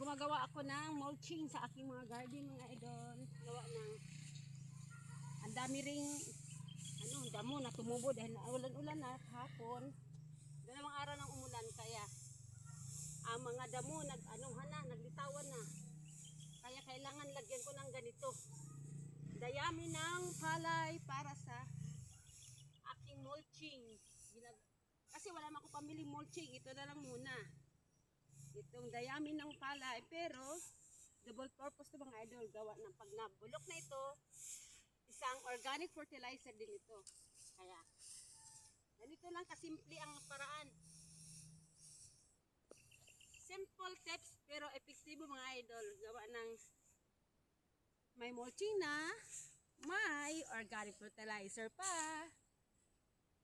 gumagawa ako ng mulching sa aking mga garden, mga idol. Gawa ng ang dami ring damo na tumubo dahil ulan-ulan na hapon. Dalawang araw ng umulan kaya ang mga damo naglitawan na. Kaya kailangan lagyan ko ng ganito. Dayami ng palay para sa aking mulching. Kasi wala man ako pamiling mulching, ito na lang muna. Itong dayami ng palay, pero double purpose to mga idol. Gawa ng pag nabulok na ito, isang organic fertilizer din ito. Kaya, ganito lang kasimple ang paraan. Simple tips pero epektibo mga idol. Gawa ng may mulching na, may organic fertilizer pa.